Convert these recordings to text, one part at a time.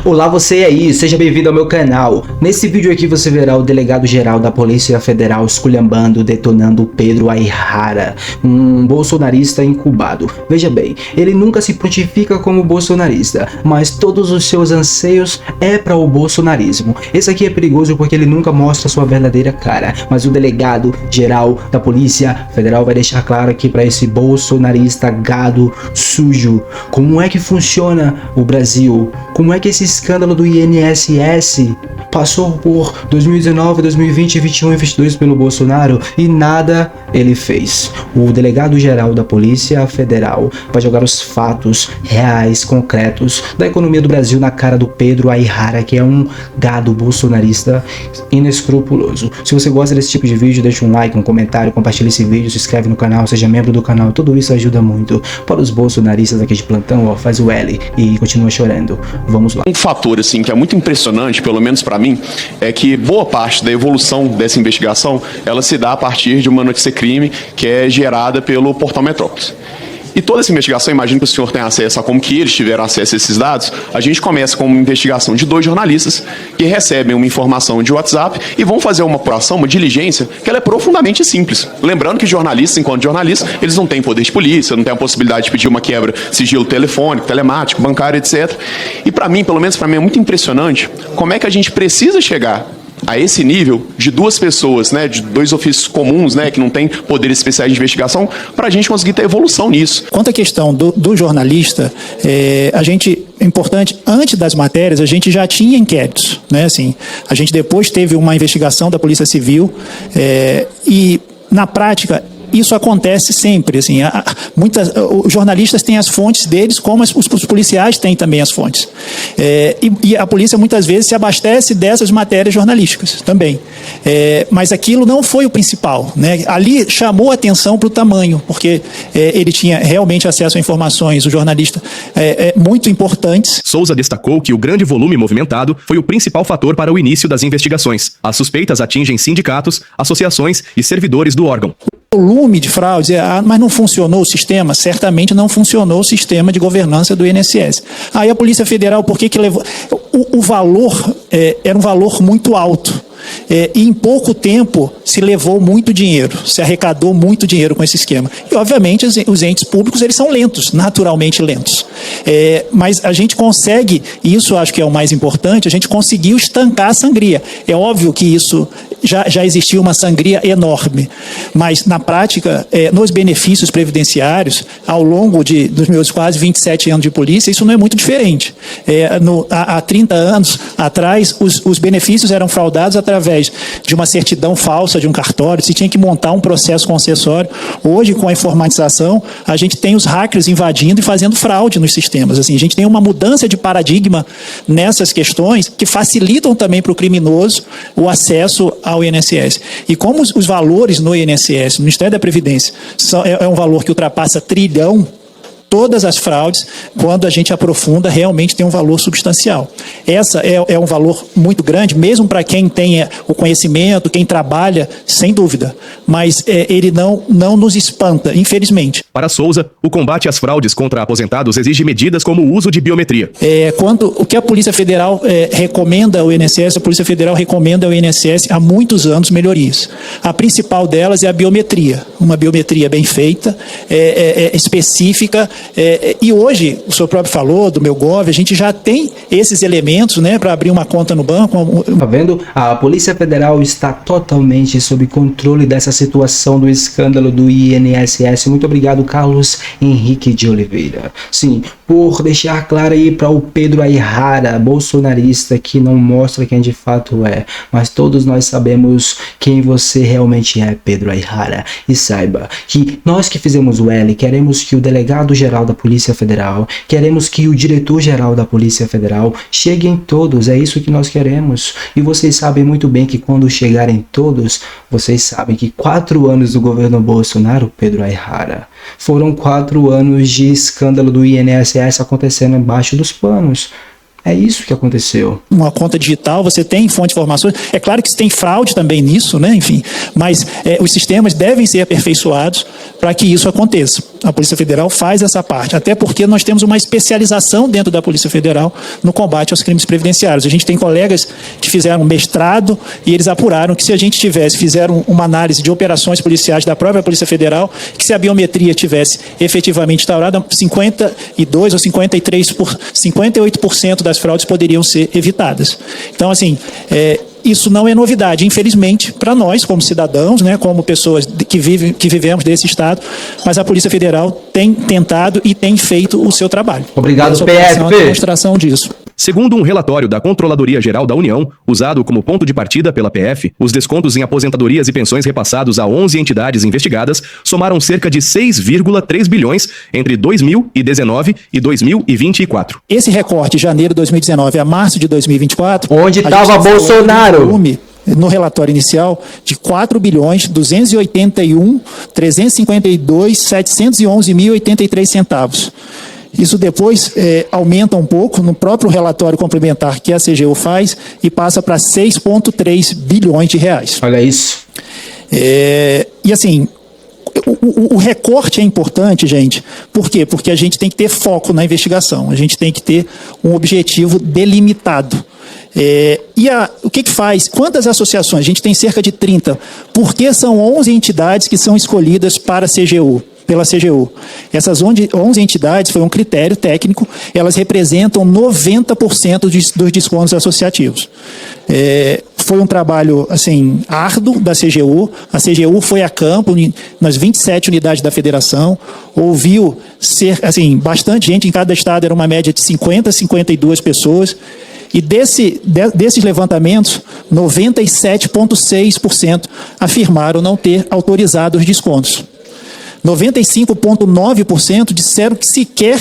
Olá você aí, seja bem-vindo ao meu canal. Nesse vídeo aqui você verá o delegado-geral da Polícia Federal esculhambando, detonando Pedro Ayrara, um bolsonarista incubado. Veja bem, ele nunca se prontifica como bolsonarista, mas todos os seus anseios é para o bolsonarismo. Esse aqui é perigoso porque ele nunca mostra sua verdadeira cara, mas o delegado-geral da Polícia Federal vai deixar claro aqui para esse bolsonarista gado sujo como é que funciona o Brasil, como é que esse escândalo do INSS passou por 2019, 2020, 2021 e 2022 pelo Bolsonaro e nada ele fez. O delegado-geral da Polícia Federal vai jogar os fatos reais, concretos da economia do Brasil na cara do Pedro Ayrara, que é um gado bolsonarista inescrupuloso. Se você gosta desse tipo de vídeo, deixa um like, um comentário, compartilha esse vídeo, se inscreve no canal, seja membro do canal, tudo isso ajuda muito. Para os bolsonaristas aqui de plantão, ó, faz o L e continua chorando. Vamos lá. Um fator assim que é muito impressionante, pelo menos para mim, é que boa parte da evolução dessa investigação, ela se dá a partir de uma notícia-crime que é gerada pelo Portal Metrópolis. E toda essa investigação, imagino que o senhor tenha acesso a como que eles tiveram acesso a esses dados, a gente começa com uma investigação de 2 jornalistas que recebem uma informação de WhatsApp e vão fazer uma apuração, uma diligência, que ela é profundamente simples. Lembrando que jornalistas, enquanto jornalistas, eles não têm poder de polícia, não têm a possibilidade de pedir uma quebra de sigilo telefônico, telemático, bancário, etc. E para mim, pelo menos para mim, é muito impressionante como é que a gente precisa chegar a esse nível de 2 pessoas, né, de 2 ofícios comuns, né, que não têm poderes especiais de investigação, para a gente conseguir ter evolução nisso. Quanto à questão do jornalista, é importante, antes das matérias, a gente já tinha inquéritos, né, assim, a gente depois teve uma investigação da Polícia Civil e, na prática, isso acontece sempre, assim, os jornalistas têm as fontes deles, como os policiais têm também as fontes. E a polícia muitas vezes se abastece dessas matérias jornalísticas também. Mas aquilo não foi o principal, né? Ali chamou a atenção para o tamanho, porque ele tinha realmente acesso a informações, o jornalista, muito importantes. Souza destacou que o grande volume movimentado foi o principal fator para o início das investigações. As suspeitas atingem sindicatos, associações e servidores do órgão. Volume de fraudes, mas não funcionou o sistema? Certamente não funcionou o sistema de governança do INSS. Aí a Polícia Federal, por que levou? O valor era um valor muito alto. E em pouco tempo se levou muito dinheiro, se arrecadou muito dinheiro com esse esquema. E, obviamente, os entes públicos eles são lentos, naturalmente lentos. Mas a gente consegue, e isso acho que é o mais importante, a gente conseguiu estancar a sangria. É óbvio que isso já existia uma sangria enorme, mas na prática, nos benefícios previdenciários, ao longo dos meus quase 27 anos de polícia, isso não é muito diferente. Há 30 anos atrás, os benefícios eram fraudados através de uma certidão falsa de um cartório, se tinha que montar um processo concessório. Hoje, com a informatização, a gente tem os hackers invadindo e fazendo fraude nos sistemas. Assim, a gente tem uma mudança de paradigma nessas questões que facilitam também para o criminoso o acesso ao INSS. E como os valores no INSS, no Ministério da Previdência, é um valor que ultrapassa trilhão, todas as fraudes, quando a gente aprofunda, realmente tem um valor substancial. Essa é um valor muito grande, mesmo para quem tenha o conhecimento, quem trabalha, sem dúvida. Mas ele não nos espanta, infelizmente. Para Souza, o combate às fraudes contra aposentados exige medidas como o uso de biometria. O que a Polícia Federal recomenda ao INSS, a Polícia Federal recomenda ao INSS há muitos anos melhorias. A principal delas é a biometria. Uma biometria bem feita, específica. E hoje, o senhor próprio falou do meu Gov, a gente já tem esses elementos, né, para abrir uma conta no banco. Tá vendo? A Polícia Federal está totalmente sob controle dessa situação do escândalo do INSS. Muito obrigado, Carlos Henrique de Oliveira. Sim, por deixar claro aí para o Pedro Ayrara, bolsonarista, que não mostra quem de fato é, mas todos nós sabemos quem você realmente é, Pedro Ayrara. E saiba que nós que fizemos o L, queremos que o delegado-geral da Polícia Federal, queremos que o diretor-geral da Polícia Federal cheguem todos, é isso que nós queremos. E vocês sabem muito bem que quando chegarem todos, vocês sabem que 4 anos do governo Bolsonaro, Pedro Ayrara, foram 4 anos de escândalo do INSS acontecendo embaixo dos panos. É isso que aconteceu. Uma conta digital, você tem fonte de informações. É claro que tem fraude também nisso, né? Enfim, mas os sistemas devem ser aperfeiçoados para que isso aconteça. A Polícia Federal faz essa parte, até porque nós temos uma especialização dentro da Polícia Federal no combate aos crimes previdenciários. A gente tem colegas que fizeram mestrado e eles apuraram que se a gente fizeram uma análise de operações policiais da própria Polícia Federal, que se a biometria tivesse efetivamente instaurada, 52 ou 58% das fraudes poderiam ser evitadas. Então, assim, isso não é novidade, infelizmente, para nós, como cidadãos, né, como pessoas que vivemos desse Estado, mas a Polícia Federal tem tentado e tem feito o seu trabalho. Obrigado, Essa PF. é uma demonstração disso. Segundo um relatório da Controladoria Geral da União, usado como ponto de partida pela PF, os descontos em aposentadorias e pensões repassados a 11 entidades investigadas somaram cerca de 6,3 bilhões entre 2019 e 2024. Esse recorte de janeiro de 2019 a março de 2024... Onde estava Bolsonaro? No relatório inicial, de 4.281.352.711.083 centavos. Isso depois aumenta um pouco no próprio relatório complementar que a CGU faz e passa para 6,3 bilhões de reais. Olha isso. E assim, o recorte é importante, gente. Por quê? Porque a gente tem que ter foco na investigação, a gente tem que ter um objetivo delimitado. O que faz? Quantas associações? A gente tem cerca de 30. Por que são 11 entidades que são escolhidas para a CGU? Pela CGU. Essas 11 entidades, foi um critério técnico, elas representam 90% dos descontos associativos. Foi um trabalho, assim, árduo da CGU. A CGU foi a campo nas 27 unidades da federação, ouviu bastante gente, em cada estado era uma média de 50 a 52 pessoas, e desses levantamentos, 97,6% afirmaram não ter autorizado os descontos. 95,9% disseram que sequer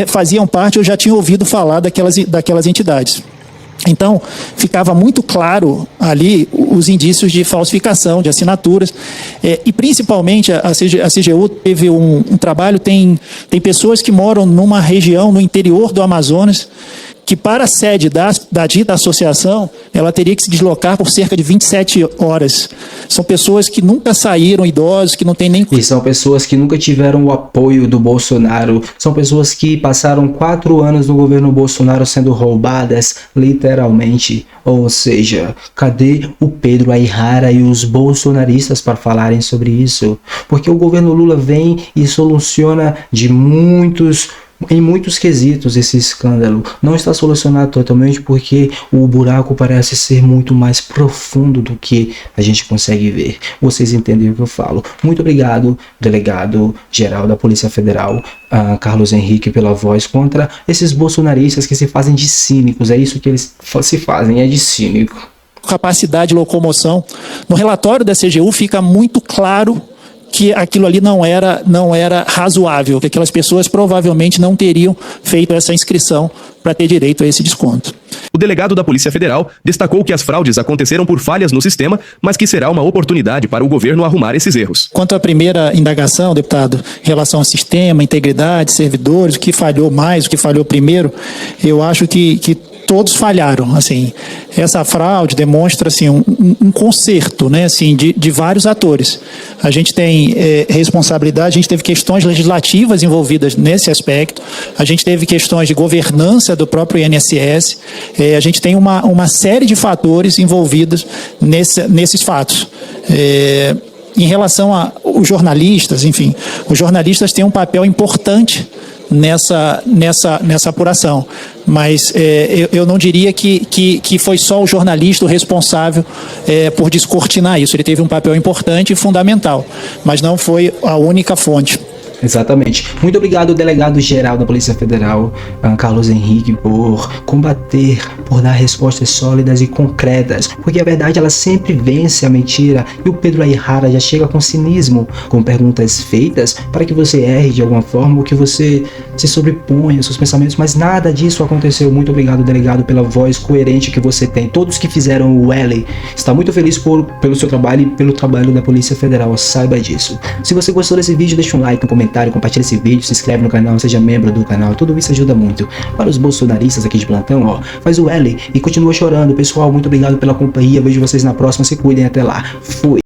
faziam parte ou já tinham ouvido falar daquelas entidades. Então, ficava muito claro ali os indícios de falsificação de assinaturas, e principalmente a CGU teve um trabalho, tem pessoas que moram numa região no interior do Amazonas, que para a sede da dita associação, ela teria que se deslocar por cerca de 27 horas. São pessoas que nunca saíram, idosos, que não têm nem... E são pessoas que nunca tiveram o apoio do Bolsonaro. São pessoas que passaram 4 anos no governo Bolsonaro sendo roubadas, literalmente. Ou seja, cadê o Pedro Aihara e os bolsonaristas para falarem sobre isso? Porque o governo Lula vem e soluciona em muitos quesitos esse escândalo. Não está solucionado totalmente porque o buraco parece ser muito mais profundo do que a gente consegue ver. Vocês entendem o que eu falo. Muito obrigado, delegado geral da Polícia Federal, Carlos Henrique, pela voz contra esses bolsonaristas que se fazem de cínicos. É isso que eles se fazem, é de cínico. Capacidade de locomoção. No relatório da CGU fica muito claro que aquilo ali não era razoável, que aquelas pessoas provavelmente não teriam feito essa inscrição para ter direito a esse desconto. O delegado da Polícia Federal destacou que as fraudes aconteceram por falhas no sistema, mas que será uma oportunidade para o governo arrumar esses erros. Quanto à primeira indagação, deputado, em relação ao sistema, integridade, servidores, o que falhou mais, o que falhou primeiro, eu acho que todos falharam. Assim, essa fraude demonstra assim, um conserto, né, assim, de vários atores. A gente tem responsabilidade, a gente teve questões legislativas envolvidas nesse aspecto, a gente teve questões de governança do próprio INSS, a gente tem uma série de fatores envolvidos nesses fatos. Em relação aos jornalistas, enfim, os jornalistas têm um papel importante nessa apuração, mas eu não diria que foi só o jornalista o responsável por descortinar isso. Ele teve um papel importante e fundamental, mas não foi a única fonte. Exatamente. Muito obrigado, delegado-geral da Polícia Federal, Carlos Henrique, por combater, por dar respostas sólidas e concretas, porque a verdade ela sempre vence a mentira, e o Pedro Aihara já chega com cinismo, com perguntas feitas para que você erre de alguma forma ou que você se sobreponha aos seus pensamentos, mas nada disso aconteceu. Muito obrigado, delegado, pela voz coerente que você tem. Todos que fizeram o L está muito feliz pelo seu trabalho e pelo trabalho da Polícia Federal, saiba disso. Se você gostou desse vídeo, deixa um like, um comentário, compartilha esse vídeo, se inscreve no canal, seja membro do canal, tudo isso ajuda muito. Para os bolsonaristas aqui de plantão, ó, faz o L e continua chorando. Pessoal, muito obrigado pela companhia, vejo vocês na próxima, se cuidem, até lá, fui!